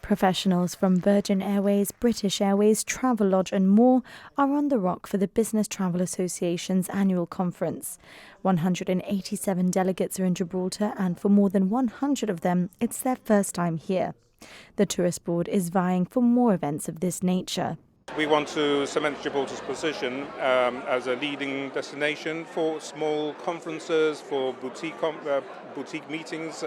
Professionals from Virgin Airways, British Airways, Travelodge and more are on the Rock for the Business Travel Association's annual conference. 187 delegates are in Gibraltar, and for more than 100 of them, it's their first time here. The Tourist Board is vying for more events of this nature. We want to cement Gibraltar's position as a leading destination for small conferences, for boutique meetings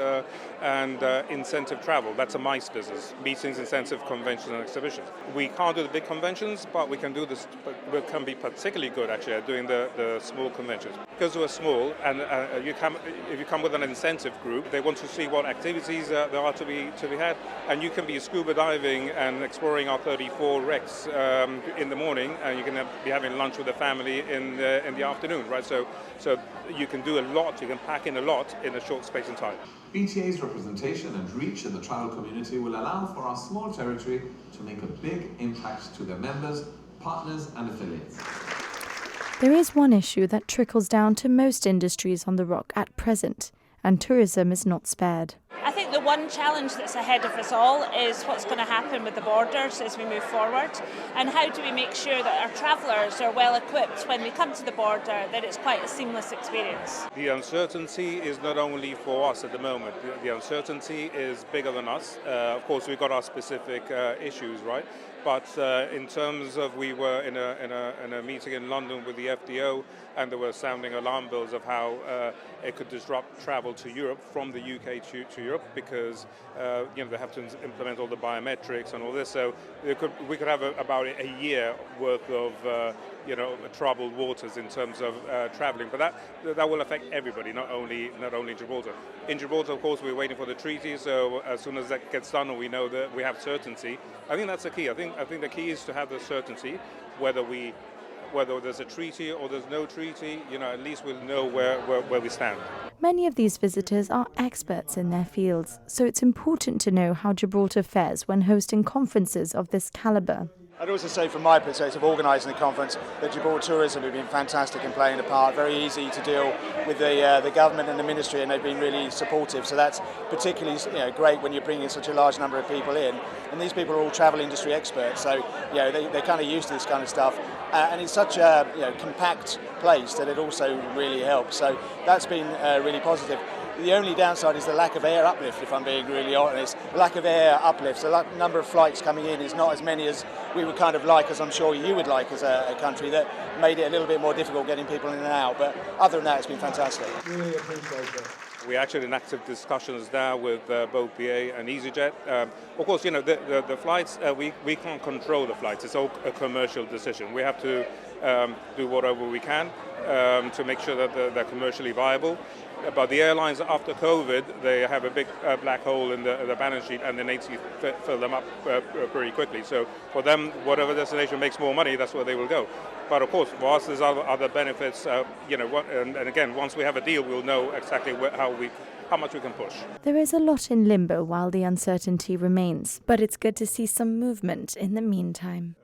and incentive travel. That's a MICE business: meetings, incentive, conventions and exhibitions. We can't do the big conventions, but we can do this. We can be particularly good actually at doing the small conventions. Because we're small, and if you come with an incentive group, they want to see what activities there are to be had, and you can be scuba diving and exploring our 34 wrecks in the morning, and you can be having lunch with the family in the afternoon, right? So you can do a lot, you can pack in a lot in a short space of time. BTA's representation and reach in the travel community will allow for our small territory to make a big impact to their members, partners and affiliates. There is one issue that trickles down to most industries on the Rock at present, and tourism is not spared. I think the one challenge that's ahead of us all is what's going to happen with the borders as we move forward, and how do we make sure that our travellers are well equipped when they come to the border, that it's quite a seamless experience. The uncertainty is not only for us at the moment. The uncertainty is bigger than us. Of course, we've got our specific issues, right? But in terms of, we were in a meeting in London with the FDO, and they were sounding alarm bells of how it could disrupt travel to Europe from the UK to Europe, because they have to implement all the biometrics and all this. So we could have about a year worth of troubled waters in terms of traveling. But that will affect everybody, not only Gibraltar. In Gibraltar, of course, we're waiting for the treaty. So as soon as that gets done, and we know that we have certainty, I think that's the key. I think the key is to have the certainty, whether there's a treaty or there's no treaty, at least we'll know where we stand. Many of these visitors are experts in their fields, so it's important to know how Gibraltar fares when hosting conferences of this calibre. I'd also say, from my perspective, organising the conference, that Gibraltar Tourism have been fantastic in playing a part. Very easy to deal with the government and the ministry, and they've been really supportive. So that's particularly great when you're bringing such a large number of people in. And these people are all travel industry experts, so they're kind of used to this kind of stuff. And it's such a compact place that it also really helps. So that's been really positive. The only downside is the lack of air uplift, if I'm being really honest. The lack of air uplift, so the number of flights coming in is not as many as we would kind of like, as I'm sure you would like as a country. That made it a little bit more difficult getting people in and out. But other than that, it's been fantastic. Really appreciate it. We're actually in active discussions now with both BA and EasyJet. Of course, the flights, we can't control the flights. It's all a commercial decision. We have to do whatever we can to make sure that they're commercially viable. But the airlines, after COVID, they have a big black hole in the balance sheet, and they need to fill them up pretty quickly. So for them, whatever destination makes more money, that's where they will go. But of course, for us, there's other benefits. And again, once we have a deal, we'll know exactly how much we can push. There is a lot in limbo while the uncertainty remains, but it's good to see some movement in the meantime.